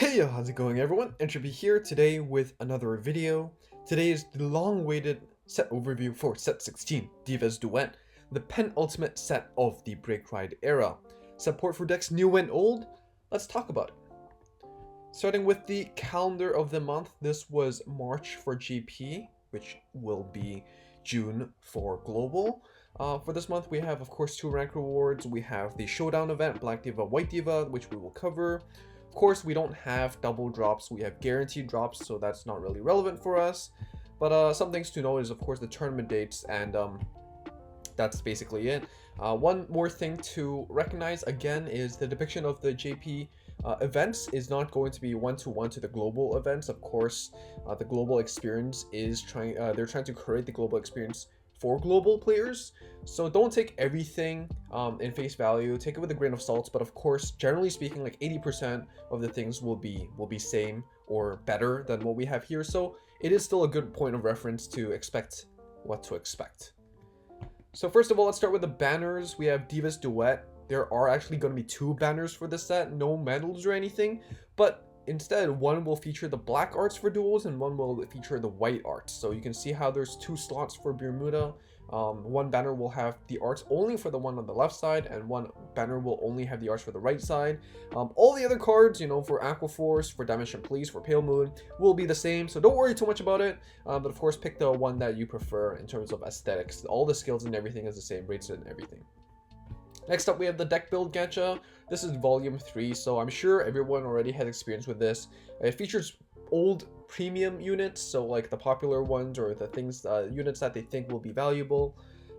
Hey yo, how's it going everyone? Entropy here today with another video. Today is the long-awaited set overview for set 16, Divas Duet, the penultimate set of the Break Ride era. Support for decks new and old? Let's talk about it. Starting with the calendar of the month, this was March for GP, which will be June for Global. For this month, we have, of course, 2 rank rewards. We have the Showdown event, Black Diva, White Diva, which we will cover. Of course, we don't have double drops, we have guaranteed drops, so that's not really relevant for us. But some things to know is, of course, the tournament dates, and that's basically it. One more thing to recognize, again, is the depiction of the JP events is not going to be one-to-one to the global events. Of course, the global experience is they're trying to create the global experience for global players, so don't take everything in face value, take it with a grain of salt. But of course, generally speaking, like 80% of the things will be same or better than what we have here, so it is still a good point of reference to expect what to expect. So first of all, let's start with the banners. We have Divas Duet. There are actually going to be 2 banners for this set, no medals or anything, but instead, one will feature the black arts for duels and one will feature the white arts. So you can see how there's 2 slots for Bermuda. One banner will have the arts only for the one on the left side, and one banner will only have the arts for the right side. All the other cards, for Aqua Force, for Dimension Police, for Pale Moon, will be the same, so don't worry too much about it. But of course, pick the one that you prefer in terms of aesthetics. All the skills and everything is the same, rates and everything. Next up, we have the deck build gacha. This is volume 3, so I'm sure everyone already has experience with this. It features old premium units, so like the popular ones or the things, units that they think will be valuable.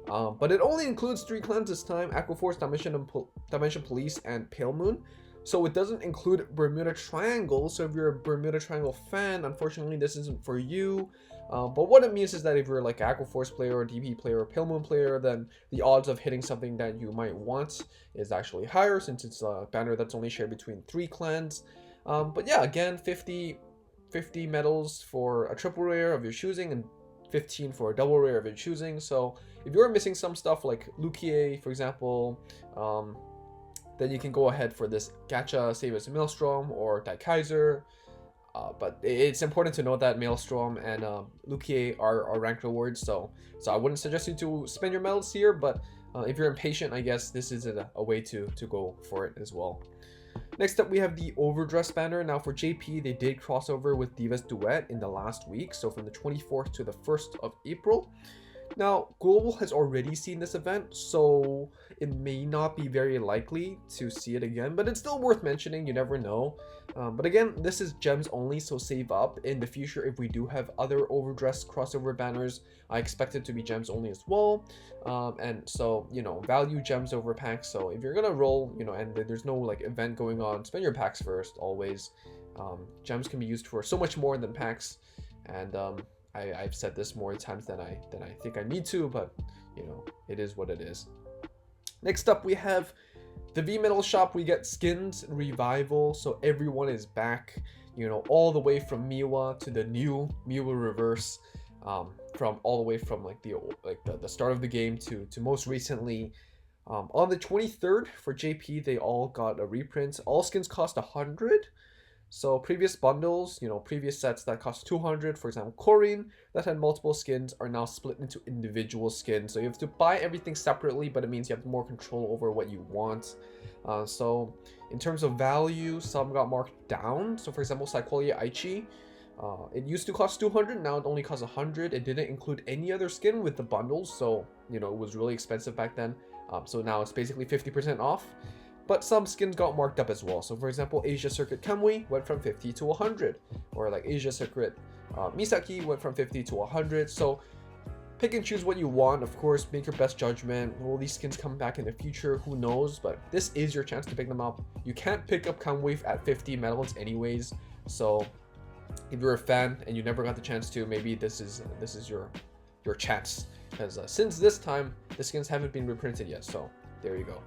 But it only includes 3 clans this time: Aqua Force, Dimension Police, and Pale Moon. So it doesn't include Bermuda Triangle, so if you're a Bermuda Triangle fan, unfortunately this isn't for you. But what it means is that if you're like an Aqua Force player or DP player or Pale Moon player, then the odds of hitting something that you might want is actually higher, since it's a banner that's only shared between 3 clans. But yeah, again, 50 medals for a triple rare of your choosing and 15 for a double rare of your choosing. So if you're missing some stuff like Lukie, for example, then you can go ahead for this gacha, save as Maelstrom or Daikaiser. But it's important to note that Maelstrom and Lukie are rank rewards, so I wouldn't suggest you to spend your medals here, but if you're impatient, I guess this is a way to go for it as well. Next up, we have the Overdress banner. Now for JP, they did crossover with Divas Duet in the last week, so from the 24th to the 1st of April. Now, Global has already seen this event, so it may not be very likely to see it again, but it's still worth mentioning, you never know. But again, this is gems only, so save up. In the future, if we do have other Overdress crossover banners, I expect it to be gems only as well. And so, value gems over packs. So if you're gonna roll, and there's no like event going on, spend your packs first, always. Gems can be used for so much more than packs, and I've said this more times than I think I need to, but it is what it is. Next up, we have the V-Metal shop. We get skins revival, so everyone is back, all the way from Miwa to the new Miwa reverse, from all the way from the start of the game to most recently. On the 23rd for JP, they all got a reprint. All skins cost 100. So previous bundles, previous sets that cost 200, for example, Corrine, that had multiple skins, are now split into individual skins. So you have to buy everything separately, but it means you have more control over what you want. So in terms of value, some got marked down. So for example, Psycholia Aichi, it used to cost 200, now it only costs 100. It didn't include any other skin with the bundles, so it was really expensive back then. So now it's basically 50% off. But some skins got marked up as well. So for example, Asia Circuit Kamui went from 50 to 100. Or like Asia Circuit Misaki went from 50 to 100. So pick and choose what you want. Of course, make your best judgment. Will these skins come back in the future? Who knows? But this is your chance to pick them up. You can't pick up Kamui at 50 medals anyways. So if you're a fan and you never got the chance to, maybe this is your chance. Because since this time, the skins haven't been reprinted yet. So there you go.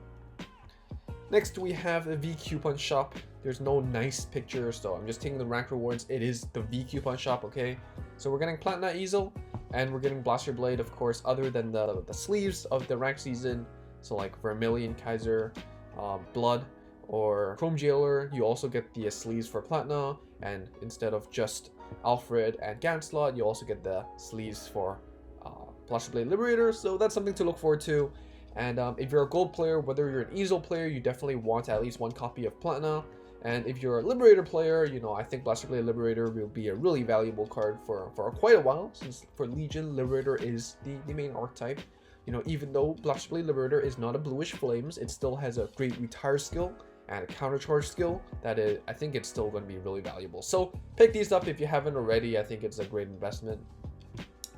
Next, we have the V Coupon shop. There's no nice picture, so I'm just taking the rank rewards. It is the V Coupon shop, okay? So we're getting Platinum Easel, and we're getting Blaster Blade, of course, other than the sleeves of the rank season. So like Vermilion, Kaiser, Blood, or Chrome Jailer, you also get the sleeves for Platina, and instead of just Alfred and Ganslot, you also get the sleeves for Blaster Blade Liberator, so that's something to look forward to. And if you're a gold player, whether you're an Easel player, you definitely want at least one copy of Platina. And if you're a Liberator player, you know, I think Blaster Blade Liberator will be a really valuable card for quite a while, since for Legion, Liberator is the main archetype. You know, even though Blaster Blade Liberator is not a bluish flames, it still has a great retire skill and a countercharge skill that is, I think it's still going to be really valuable. So pick these up if you haven't already. I think it's a great investment.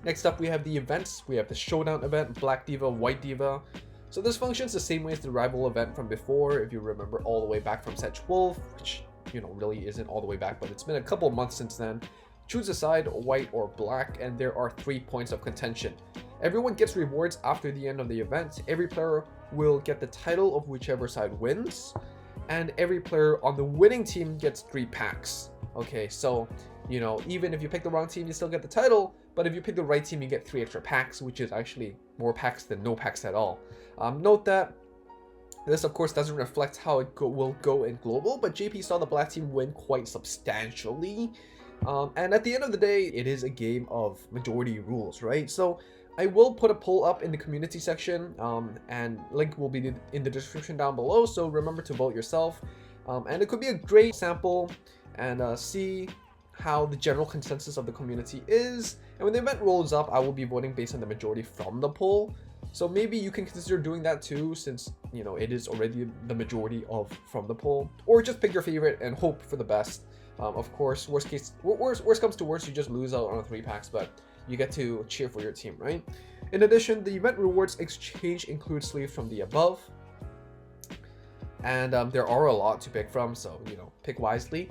Next up, we have the events. We have the Showdown event, Black Diva, White Diva. So this functions the same way as the rival event from before, if you remember all the way back from set 12, which, you know, really isn't all the way back, but it's been a couple of months since then. Choose a side, white or black, and there are 3 points of contention. Everyone gets rewards after the end of the event. Every player will get the title of whichever side wins, and every player on the winning team gets 3 packs. Okay, so, you know, even if you pick the wrong team, you still get the title, but if you pick the right team, you get 3 extra packs, which is actually more packs than no packs at all. Note that this, of course, doesn't reflect how it will go in global, but JP saw the black team win quite substantially. And at the end of the day, it is a game of majority rules, right? So I will put a poll up in the community section, and link will be in the description down below, so remember to vote yourself. And it could be a great sample and see how the general consensus of the community is. And when the event rolls up, I will be voting based on the majority from the poll. So maybe you can consider doing that too, since, you know, it is already the majority from the poll. Or just pick your favorite and hope for the best. Of course, worst comes to worst, you just lose out on 3 packs, but you get to cheer for your team, right? In addition, the event rewards exchange includes sleeves from the above. And there are a lot to pick from, so, you know, pick wisely.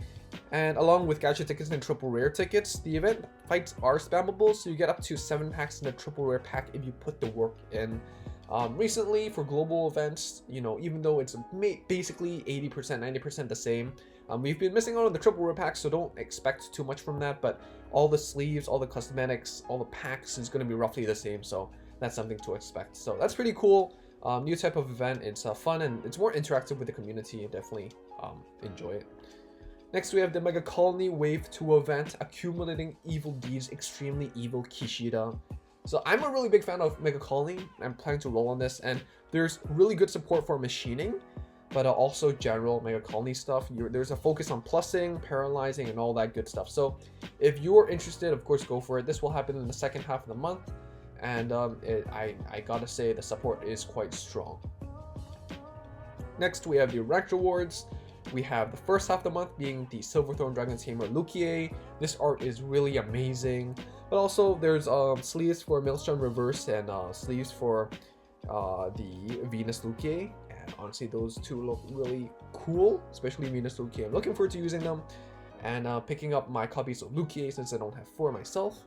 And along with gacha tickets and triple rare tickets, the event fights are spammable, so you get up to 7 packs in a triple rare pack if you put the work in. Recently, for global events, you know, even though it's basically 80%, 90% the same, we've been missing out on the triple rare packs, so don't expect too much from that, but all the sleeves, all the cosmetics, all the packs is going to be roughly the same, so that's something to expect. So that's pretty cool. New type of event. It's fun and it's more interactive with the community. Definitely enjoy it. Next, we have the Mega Colony Wave 2 event, Accumulating Evil Deeds, Extremely Evil Kishida. So I'm a really big fan of Mega Colony. I'm planning to roll on this, and there's really good support for machining, but also general Mega Colony stuff. There's a focus on plussing, paralyzing, and all that good stuff. So if you're interested, of course, go for it. This will happen in the second half of the month, and I gotta say the support is quite strong. Next, we have the ranked rewards. We have the first half of the month being the Silverthorn Dragon Tamer Lukie. This art is really amazing. But also there's sleeves for Maelstrom Reverse and sleeves for the Venus Lukie. And honestly, those two look really cool, especially Venus Lukie. I'm looking forward to using them and picking up my copies of Lukie since I don't have 4 myself.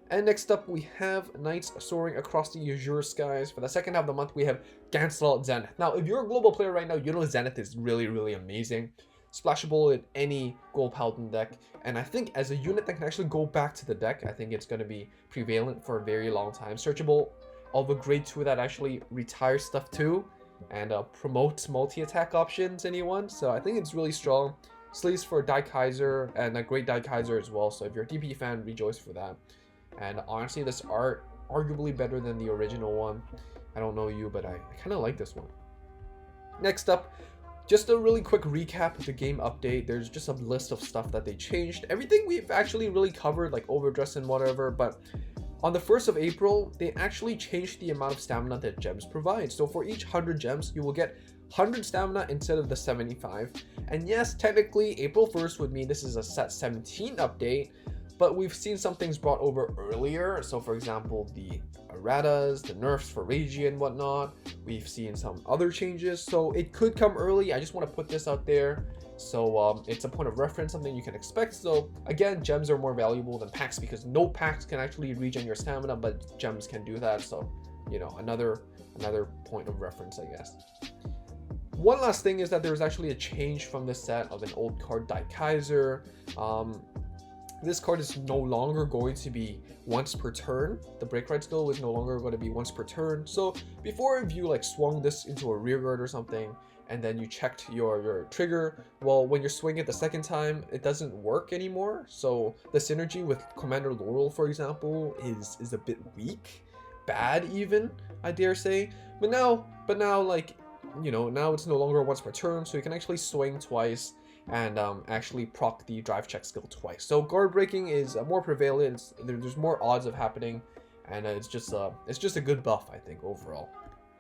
And next up, we have Knights Soaring Across the Azure Skies. For the second half of the month, we have Ganslot Zenith. Now, if you're a global player right now, you know Zenith is really, really amazing. Splashable in any Gold Paladin deck. And I think as a unit that can actually go back to the deck, I think it's going to be prevalent for a very long time. Searchable, all the grade 2 that actually retires stuff too. And promotes multi-attack options, anyone. So I think it's really strong. Sleeves for Dai Kaiser and a great Dai Kaiser as well. So if you're a DP fan, rejoice for that. And honestly, this art arguably better than the original one. I don't know you, but I kind of like this one. Next up, just a really quick recap of the game update. There's just a list of stuff that they changed. Everything we've actually really covered, like overdress and whatever, but on the 1st of April, they actually changed the amount of stamina that gems provide. So for each 100 gems, you will get 100 stamina instead of the 75. And yes, technically, April 1st would mean this is a set 17 update, but we've seen some things brought over earlier. So for example, the erratas, the nerfs for Regi and whatnot. We've seen some other changes, so it could come early. I just want to put this out there. So it's a point of reference, something you can expect. So again, gems are more valuable than packs because no packs can actually regen your stamina, but gems can do that. So, you know, another point of reference, I guess. One last thing is that there's actually a change from the set of an old card, Dai Kaiser. This card is no longer going to be once per turn. The break ride skill is no longer going to be once per turn. So before, if you like swung this into a rear guard or something, and then you checked your trigger. Well, when you're swinging it the second time, it doesn't work anymore. So the synergy with Commander Laurel, for example, is a bit weak, bad even, I dare say. But now like, you know, now it's no longer once per turn, so you can actually swing twice and actually proc the drive check skill twice. So guard breaking is more prevalent. There's more odds of happening, and it's just a good buff, I think, overall.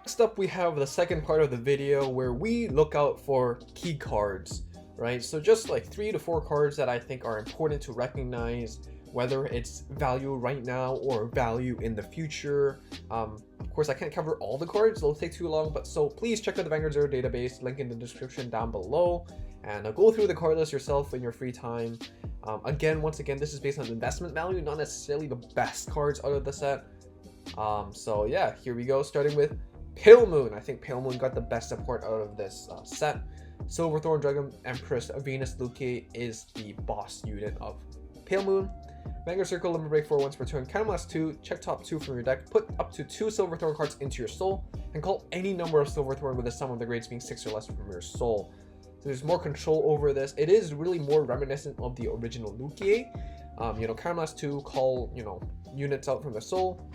Next up, we have the second part of the video where we look out for key cards, right? So just like 3 to 4 cards that I think are important to recognize, whether it's value right now or value in the future. Of course, I can't cover all the cards, it'll take too long, but so please check out the Vanguard Zero database, link in the description down below, and go through the card list yourself in your free time. Once again, this is based on investment value, not necessarily the best cards out of the set. So yeah, here we go, starting with Pale Moon. I think Pale Moon got the best support out of this set. Silverthorn Dragon Empress Venus Luque is the boss unit of Pale Moon. Vanguard Circle, limit break 4 once per turn. Counterblast 2, check top 2 from your deck, put up to 2 Silverthorn cards into your soul, and call any number of Silverthorn with the sum of the grades being 6 or less from your soul. So there's more control over this. It is really more reminiscent of the original Luque. You know, Counterblast 2, call, you know, units out from the soul,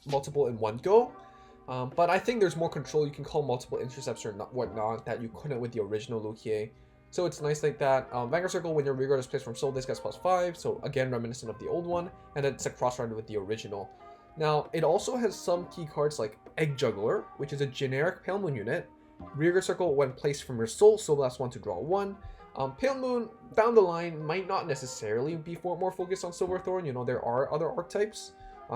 multiple in one go. But I think there's more control. You can call multiple intercepts or whatnot that you couldn't with the original Luque. So it's nice like that. Vanguard Circle, when your rearguard is placed from soul, this gets +5. So again, reminiscent of the old one. And then it's a cross-run with the original. Now, it also has some key cards like Egg Juggler, which is a generic Pale Moon unit. Rearguard Circle, when placed from your soul, Soul Blast 1 to draw 1. Pale Moon, down the line, might not necessarily be more focused on Silverthorn. You know, there are other archetypes,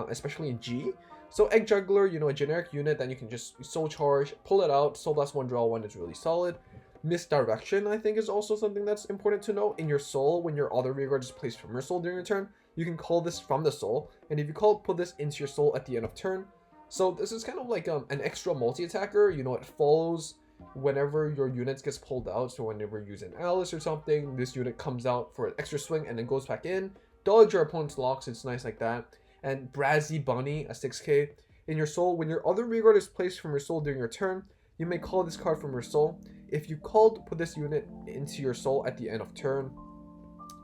especially in G. So Egg Juggler, you know, a generic unit that you can just soul charge, pull it out, Soul Blast 1, draw 1 is really solid. Misdirection, I think, is also something that's important to note. In your soul, when your other rearguard is placed from your soul during your turn, you can call this from the soul, and if you call, put this into your soul at the end of turn. So this is kind of like an extra multi-attacker. You know, it follows whenever your units gets pulled out. So whenever you use an Alice or something, this unit comes out for an extra swing and then goes back in. Dodge your opponent's locks, it's nice like that. And Brazzy Bunny, a 6k. In your soul, when your other rearguard is placed from your soul during your turn, you may call this card from your soul. If you called, put this unit into your soul at the end of turn.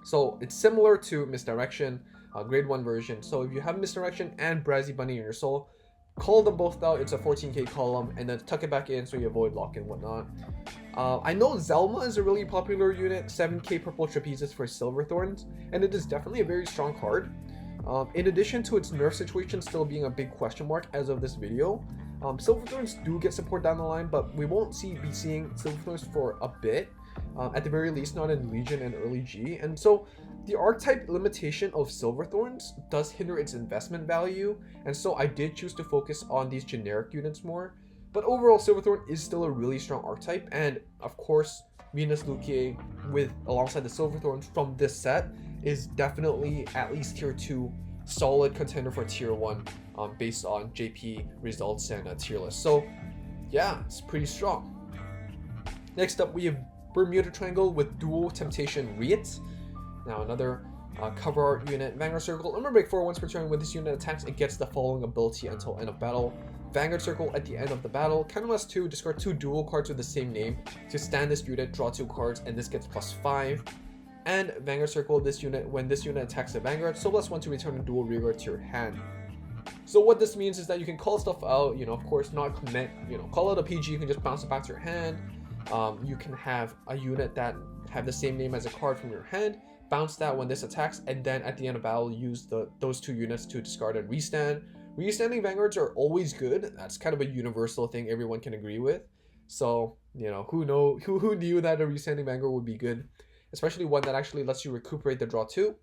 So it's similar to Misdirection, grade 1 version. So if you have Misdirection and Brazzy Bunny in your soul, call them both out. It's a 14k column, and then tuck it back in so you avoid lock and whatnot. I know Zelma is a really popular unit, 7k purple trapezes for Silverthorns, and it is definitely a very strong card. In addition to its nerf situation still being a big question mark as of this video, Silverthorns do get support down the line, but we won't be seeing Silverthorns for a bit, at the very least not in Legion and early G, and so the archetype limitation of Silverthorns does hinder its investment value, and so I did choose to focus on these generic units more. But overall, Silverthorn is still a really strong archetype, and of course, Venus Luque alongside the Silverthorns from this set is definitely at least tier 2 solid contender for tier 1 based on JP results and tier list. So yeah, it's pretty strong. Next up, we have Bermuda Triangle with dual Temptation Riot. Now another cover art unit. Vanguard Circle, limit break 4 once per turn. When this unit attacks, it gets the following ability until end of battle. Vanguard Circle, at the end of the battle, counterblast 2, discard 2 dual cards with the same name. To stand this unit, draw 2 cards, and this gets +5. And Vanguard Circle, this unit, when this unit attacks the Vanguard, Soul Blast 1 to return a dual rearguard to your hand. So what this means is that you can call stuff out, you know, of course, not commit, you know, call out a PG, you can just bounce it back to your hand. You can have a unit that have the same name as a card from your hand, bounce that when this attacks, and then at the end of battle, use those 2 units to discard and restand. Restanding Vanguards are always good. That's kind of a universal thing everyone can agree with. So, you know, who knew that a restanding Vanguard would be good? Especially one that actually lets you recuperate the draw 2.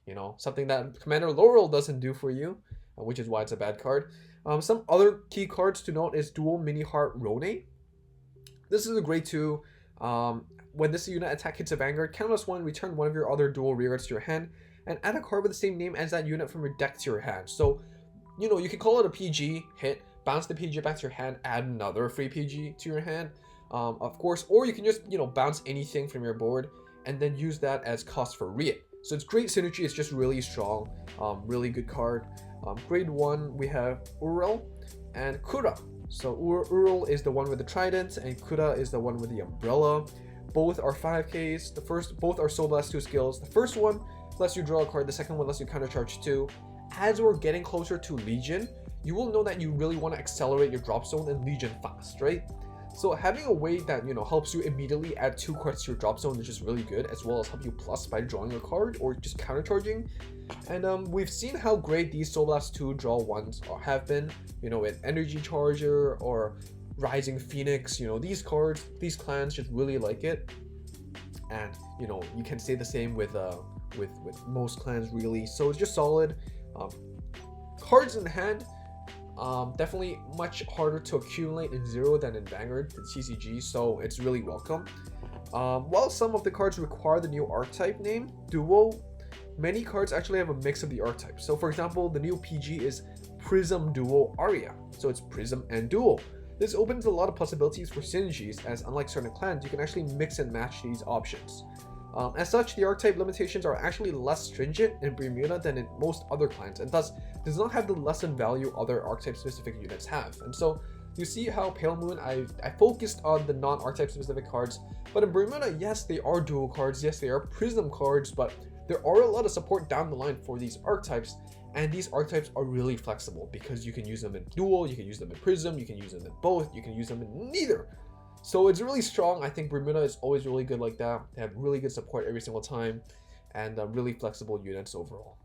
You know, something that Commander Laurel doesn't do for you, which is why it's a bad card. Some other key cards to note is Dual Mini Heart Rone. This is a grade 2. When this unit attack hits a Vanguard, counterblast 1, return one of your other dual rearguards to your hand, and add a card with the same name as that unit from your deck to your hand. So, you know, you can call it a PG, hit, bounce the PG back to your hand, add another free PG to your hand, of course, or you can just, you know, bounce anything from your board, and then use that as cost for Riot. So it's great synergy, it's just really strong, really good card. Grade 1, we have Urel and Kura. So Ural is the one with the trident, and Kura is the one with the umbrella. Both are 5Ks. Both are Soul Blast 2 skills. The first one lets you draw a card, the second one lets you countercharge 2. As we're getting closer to Legion, you will know that you really want to accelerate your drop zone in Legion fast, right? So having a way that, you know, helps you immediately add 2 cards to your drop zone is just really good, as well as help you plus by drawing a card or just countercharging. And we've seen how great these Soul Blast 2 draw ones have been, you know, with Energy Charger or Rising Phoenix. You know, these cards, these clans just really like it. And, you know, you can say the same with most clans really. So it's just solid. Cards in hand, definitely much harder to accumulate in Zero than in Vanguard, the TCG, so it's really welcome. While some of the cards require the new archetype name, Duo, many cards actually have a mix of the archetypes. So for example, the new PG is Prism Duo Aria, so it's Prism and Duo. This opens a lot of possibilities for synergies, as unlike certain clans, you can actually mix and match these options. As such, the archetype limitations are actually less stringent in Bermuda than in most other clans, and thus does not have the lesson value other archetype specific units have. And so you see how Pale Moon, I focused on the non-archetype specific cards, but in Bermuda, yes, they are dual cards, yes, they are Prism cards, but there are a lot of support down the line for these archetypes, and these archetypes are really flexible because you can use them in dual, you can use them in Prism, you can use them in both, you can use them in neither. So it's really strong. I think Bermuda is always really good like that. They have really good support every single time, and really flexible units overall.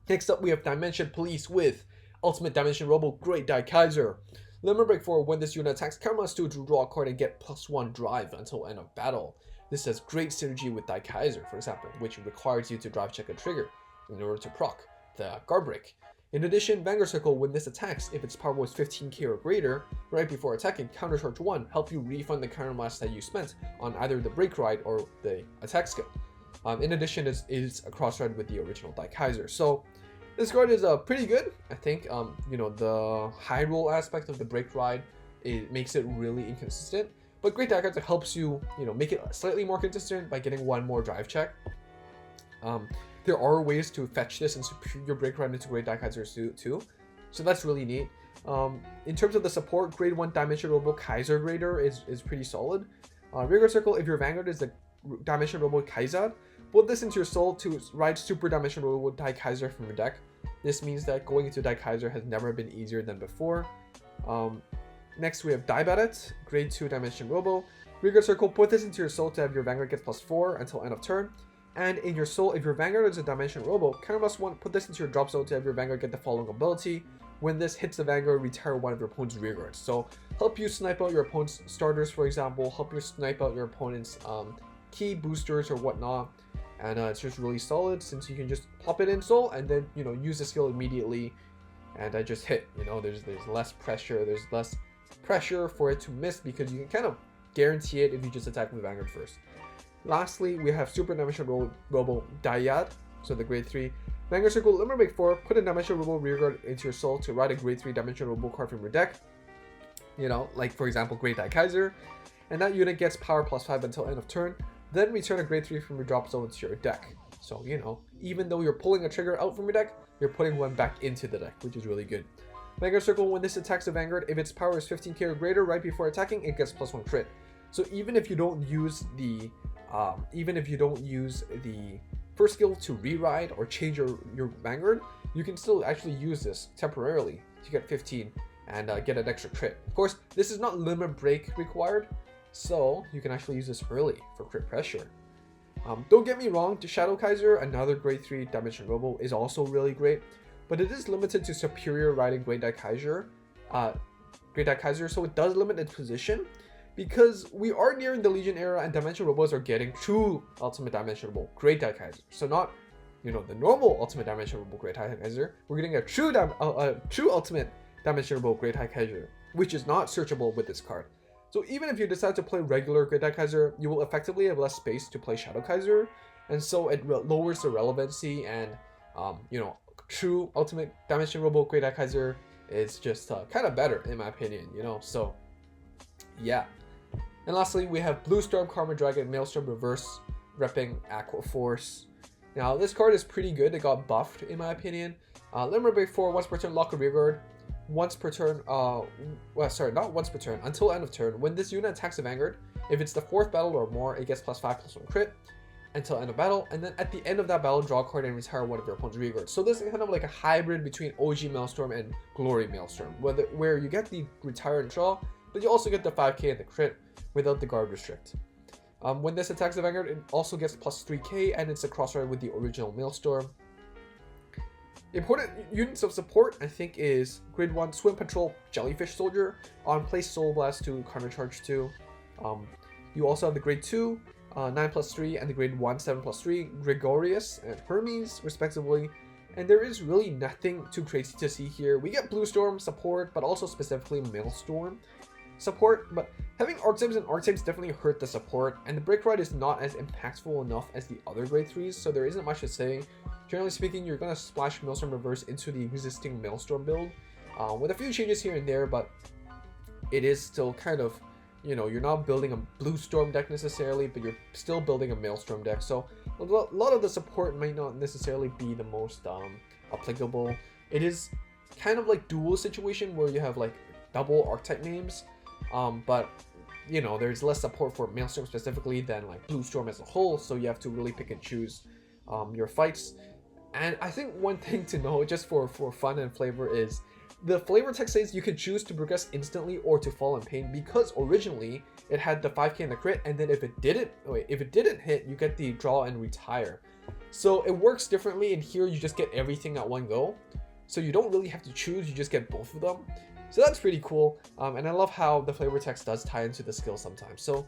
Next up, we have Dimension Police with Ultimate Dimension Robo Great Daikaiser. Limit Break 4, when this unit attacks, Karma's 2 to draw a card and get +1 drive until end of battle. This has great synergy with Daikaiser, for example, which requires you to drive check a trigger in order to proc the guard break. In addition, Vanguard Circle, when this attacks, if its power was 15k or greater, right before attacking, countercharge 1, help you refund the counter blast that you spent on either the break ride or the attack skill. In addition, it is a cross ride with the original Daikaiser. So this card is pretty good. I think you know, the high roll aspect of the break ride, it makes it really inconsistent. But Great Daikaiser helps you, you know, make it slightly more consistent by getting 1 more drive check. There are ways to fetch this and secure your break ride into Great Daikaiser too, so that's really neat. In terms of the support, grade 1 Dimension Robo Kaiser Grader is pretty solid. Vanguard Circle, if your Vanguard is the Dimension Robo Kaiser, put this into your soul to ride Super Dimension Robo Daikaiser from your deck. This means that going into Daikaiser has never been easier than before. Next, we have Diabadet, grade 2 Dimension Robo. Vanguard Circle, put this into your soul to have your Vanguard get +4 until end of turn. And in your soul, if your Vanguard is a Dimension Robo, counter +1, put this into your drop zone to have your Vanguard get the following ability. When this hits the Vanguard, retire one of your opponent's rearguards. So help you snipe out your opponent's starters, for example, help you snipe out your opponent's key boosters or whatnot. And it's just really solid since you can just pop it in soul and then, you know, use the skill immediately and just hit. You know, there's less pressure, for it to miss because you can kind of guarantee it if you just attack with Vanguard first. Lastly, we have Super Dimension Robo Dyad, so the grade 3. Vanguard Circle, Limit Break 4, put a Dimension Robo Rearguard into your soul to ride a grade 3 Dimension Robo card from your deck. You know, like for example, Great Daikaiser. And that unit gets power +5 until end of turn. Then return a grade 3 from your drop zone to your deck. So, you know, even though you're pulling a trigger out from your deck, you're putting one back into the deck, which is really good. Vanguard Circle, when this attacks the Vanguard, if its power is 15k or greater, right before attacking, it gets +1 crit. So even if you don't use the first skill to re-ride or change your Vanguard, you can still actually use this temporarily to get 15 and get an extra crit. Of course, this is not limit break required, so you can actually use this early for crit pressure. Don't get me wrong, the Shadow Kaiser, another grade 3 Dimension Robo, is also really great, but it is limited to superior riding Great Daikaiser, so it does limit its position. Because we are nearing the Legion era and Dimension Robos are getting true Ultimate Dimension Robo Great Daikaiser. So not, you know, the normal Ultimate Dimension Robo Great Daikaiser. We're getting a true Ultimate Dimension Robo Great Daikaiser, which is not searchable with this card. So even if you decide to play regular Great Daikaiser, you will effectively have less space to play Shadow Kaiser, and so it lowers the relevancy. And you know, true Ultimate Dimension Robo Great Daikaiser is just kind of better in my opinion. You know, so yeah. And lastly, we have Blue Storm, Karma Dragon, Maelstrom Reverse, repping Aqua Force. Now, this card is pretty good. It got buffed, in my opinion. Limit Break 4, once per turn, lock a rearguard. once per turn, not once per turn, until end of turn, when this unit attacks the Vanguard, if it's the 4th battle or more, it gets +5/+1 crit until end of battle, and then at the end of that battle, draw a card and retire one of your opponent's rear guards. So this is kind of like a hybrid between OG Maelstrom and Glory Maelstrom, where you get the retire and draw, but you also get the 5k and the crit without the guard restrict. When this attacks the Vanguard, it also gets +3k, and it's a crossfire with the original Maelstrom. Important units of support, I think, is Grade 1 Swim Patrol Jellyfish Soldier. On place Soul Blast 2, Karma Charge 2. You also have the Grade 2 9+3 and the Grade 1 7+3 Gregorius and Hermes, respectively. And there is really nothing too crazy to see here. We get Blue Storm support, but also specifically Maelstrom support. But having Archetypes and Archetypes definitely hurt the support, and the Break Ride is not as impactful enough as the other Grade 3s, so there isn't much to say. Generally speaking, you're going to splash Maelstrom Reverse into the existing Maelstrom build with a few changes here and there, but it is still kind of, you know, you're not building a Blue Storm deck necessarily, but you're still building a Maelstrom deck. So a lot of the support might not necessarily be the most applicable. It is kind of like dual situation where you have like double archetype names, but you know, there's less support for Maelstrom specifically than like Blue Storm as a whole, so you have to really pick and choose your fights. And I think one thing to know, just for fun and flavor, is the flavor text says you could choose to progress instantly or to fall in pain, because originally it had the 5k and the crit, and then if it didn't hit, you get the draw and retire. So it works differently, and here you just get everything at one go. So you don't really have to choose, you just get both of them. So that's pretty cool, and I love how the flavor text does tie into the skill sometimes. So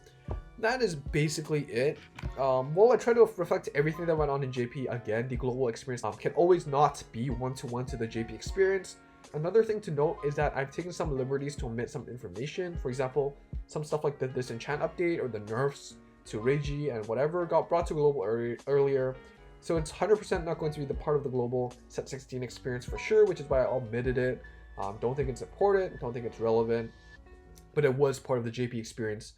that is basically it. Well, I try to reflect everything that went on in JP. Again, the global experience can always not be one-to-one to the JP experience. Another thing to note is that I've taken some liberties to omit some information. For example, some stuff like the disenchant update or the nerfs to Reiji and whatever got brought to global earlier. So it's 100% not going to be the part of the global set 16 experience for sure, which is why I omitted it. Don't think it's important, don't think it's relevant, but it was part of the JP experience.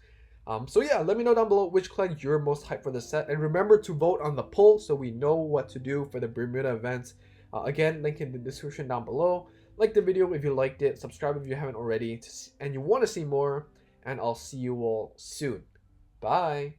So yeah, let me know down below which clan you're most hyped for the set, and remember to vote on the poll so we know what to do for the Bermuda event. Again, link in the description down below. Like the video if you liked it, subscribe if you haven't already, and you want to see more, and I'll see you all soon. Bye!